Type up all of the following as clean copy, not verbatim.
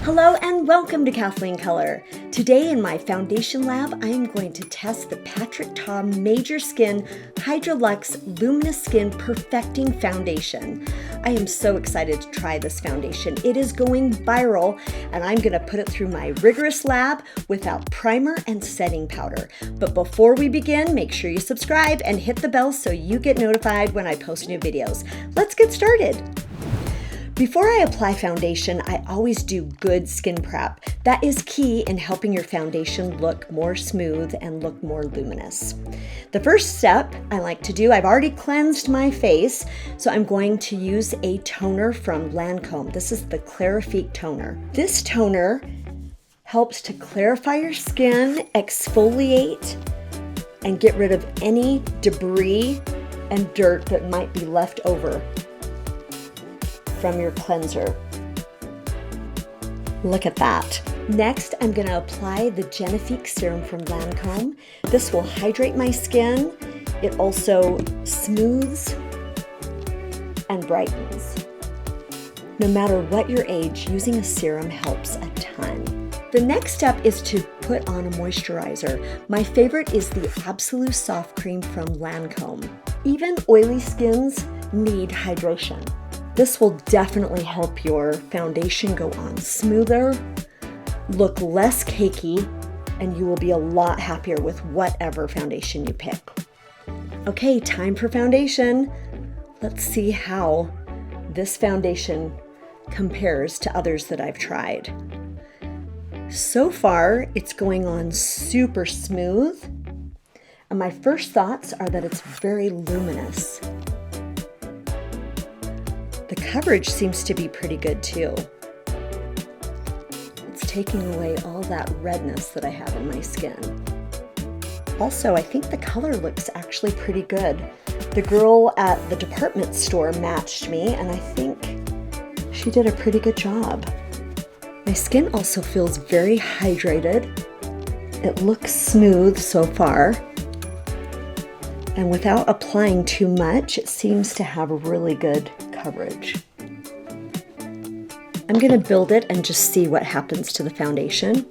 Hello and welcome to Kathleen Color. Today in my foundation lab, I am going to test the Patrick Ta Major Skin Hydra-Luxe Luminous Skin Perfecting Foundation. I am so excited to try this foundation. It is going viral and I'm gonna put it through my rigorous lab without primer and setting powder. But before we begin, make sure you subscribe and hit the bell so you get notified when I post new videos. Let's get started. Before I apply foundation, I always do good skin prep. That is key in helping your foundation look more smooth and look more luminous. The first step I like to do, I've already cleansed my face, so I'm going to use a toner from Lancome. This is the Clarifique toner. This toner helps to clarify your skin, exfoliate, and get rid of any debris and dirt that might be left over from your cleanser. Look at that. Next, I'm going to apply the Genifique serum from Lancome. This will hydrate my skin. It also smooths and brightens. No matter what your age, using a serum helps a ton. The next step is to put on a moisturizer. My favorite is the Absolute Soft Cream from Lancome. Even oily skins need hydration. This will definitely help your foundation go on smoother, look less cakey, and you will be a lot happier with whatever foundation you pick. Okay, time for foundation. Let's see how this foundation compares to others that I've tried. So far, it's going on super smooth, and my first thoughts are that it's very luminous. The coverage seems to be pretty good too. It's taking away all that redness that I have in my skin. Also, I think the color looks actually pretty good. The girl at the department store matched me, and I think she did a pretty good job. My skin also feels very hydrated. It looks smooth so far. And without applying too much, it seems to have a really good coverage. I'm going to build it and just see what happens to the foundation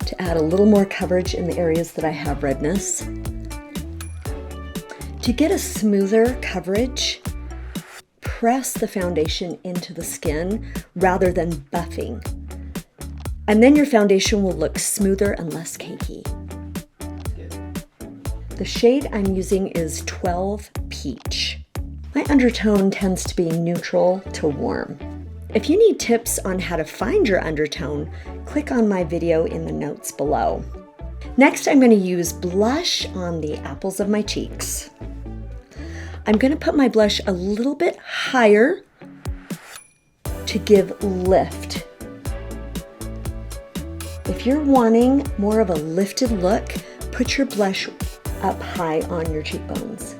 to add a little more coverage in the areas that I have redness. To get a smoother coverage, press the foundation into the skin rather than buffing. And then your foundation will look smoother and less cakey. The shade I'm using is 12 Peach. My undertone tends to be neutral to warm. If you need tips on how to find your undertone, click on my video in the notes below. Next, I'm going to use blush on the apples of my cheeks. I'm going to put my blush a little bit higher to give lift. If you're wanting more of a lifted look, put your blush up high on your cheekbones.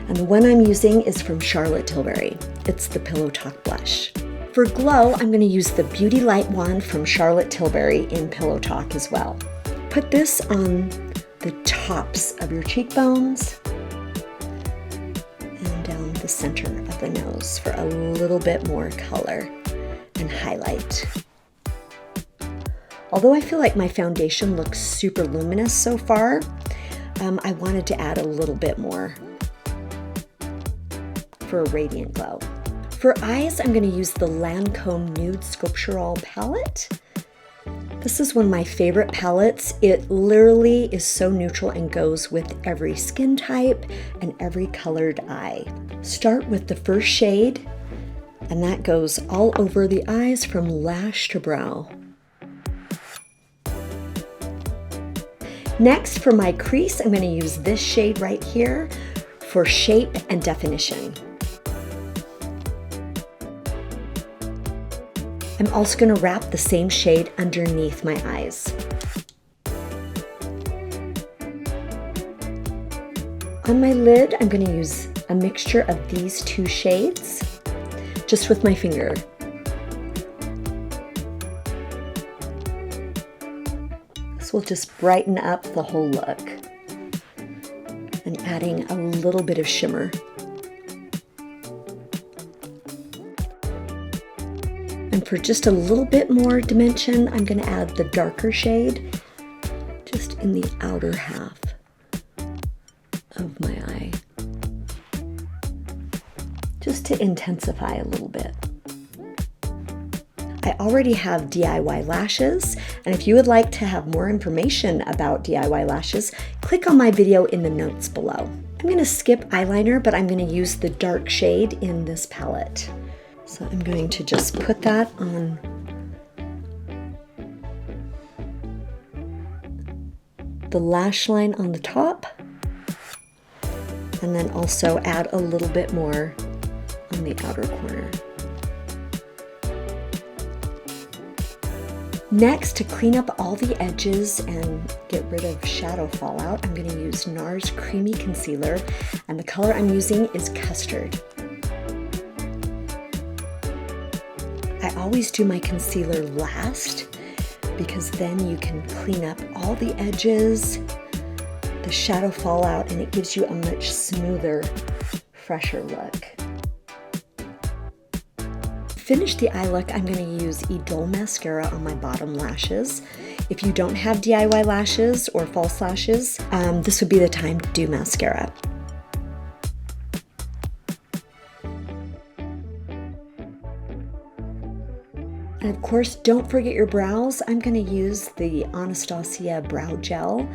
And the one I'm using is from Charlotte Tilbury. It's the Pillow Talk blush. For glow, I'm going to use the Beauty Light wand from Charlotte Tilbury in Pillow Talk as well. Put this on the tops of your cheekbones and down the center of the nose for a little bit more color and highlight. Although I feel like my foundation looks super luminous so far, I wanted to add a little bit more for a radiant glow. For eyes, I'm going to use the Lancome Nude Sculptural palette. This is one of my favorite palettes. It literally is so neutral and goes with every skin type and every colored eye. Start with the first shade, and that goes all over the eyes from lash to brow. Next, for my crease, I'm going to use this shade right here for shape and definition. I'm also going to wrap the same shade underneath my eyes. On my lid, I'm going to use a mixture of these two shades, just with my finger. This will just brighten up the whole look and adding a little bit of shimmer. And for just a little bit more dimension, I'm going to add the darker shade just in the outer half of my eye, just to intensify a little bit. I already have DIY lashes, and if you would like to have more information about DIY lashes, click on my video in the notes below. I'm going to skip eyeliner, but I'm going to use the dark shade in this palette. So I'm going to just put that on the lash line on the top, and then also add a little bit more on the outer corner. Next, to clean up all the edges and get rid of shadow fallout, I'm going to use NARS Creamy Concealer, and the color I'm using is Custard. I always do my concealer last because then you can clean up all the edges, the shadow fallout, and it gives you a much smoother, fresher look. To finish the eye look, I'm going to use Idol mascara on my bottom lashes. If you don't have DIY lashes or false lashes, this would be the time to do mascara. And of course, don't forget your brows. I'm going to use the Anastasia Brow Gel.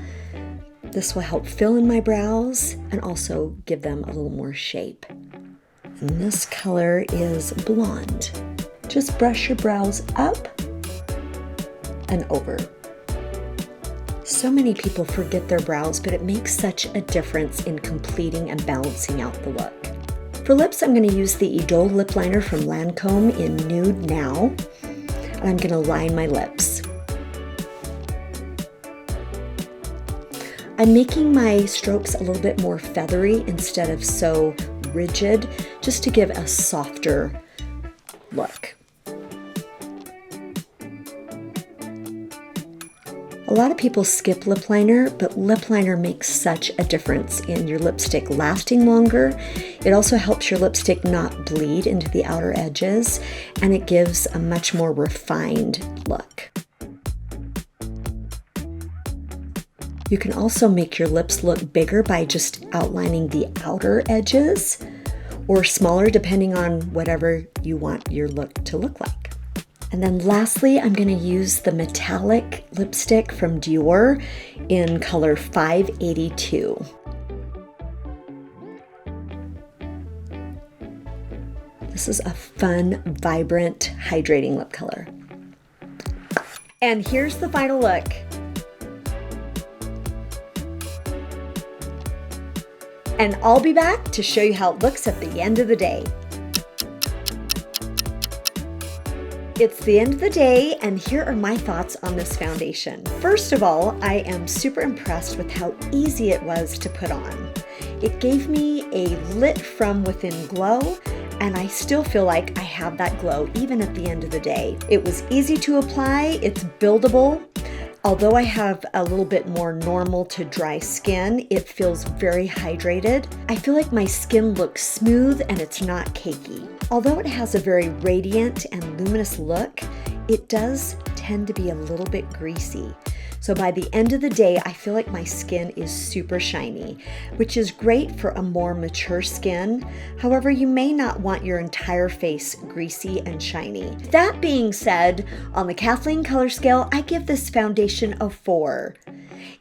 This will help fill in my brows and also give them a little more shape. And this color is Blonde. Just brush your brows up and over. So many people forget their brows, but it makes such a difference in completing and balancing out the look. For lips, I'm going to use the Idol lip liner from Lancome in Nude Now, and I'm going to line my lips. I'm making my strokes a little bit more feathery instead of so rigid, just to give a softer look. A lot of people skip lip liner, but lip liner makes such a difference in your lipstick lasting longer. It also helps your lipstick not bleed into the outer edges, and it gives a much more refined look. You can also make your lips look bigger by just outlining the outer edges, or smaller depending on whatever you want your look to look like. And then lastly, I'm going to use the metallic lipstick from Dior in color 582. This is a fun, vibrant, hydrating lip color. And here's the final look. And I'll be back to show you how it looks at the end of the day. It's the end of the day, and here are my thoughts on this foundation. First of all, I am super impressed with how easy it was to put on. It gave me a lit from within glow, and I still feel like I have that glow even at the end of the day. It was easy to apply, it's buildable. Although I have a little bit more normal to dry skin, it feels very hydrated. I feel like my skin looks smooth and it's not cakey. Although it has a very radiant and luminous look, it does tend to be a little bit greasy. So by the end of the day, I feel like my skin is super shiny, which is great for a more mature skin. However, you may not want your entire face greasy and shiny. That being said, on the Kathleen color scale, I give this foundation a 4.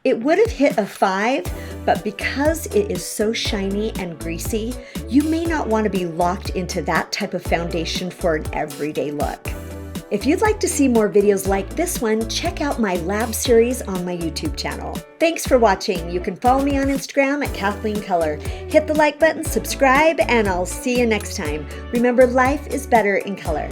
It would have hit a 5, but because it is so shiny and greasy, you may not want to be locked into that type of foundation for an everyday look. If you'd like to see more videos like this one, check out my lab series on my YouTube channel. Thanks for watching. You can follow me on Instagram at Kathleen Color. Hit the like button, subscribe, and I'll see you next time. Remember, life is better in color.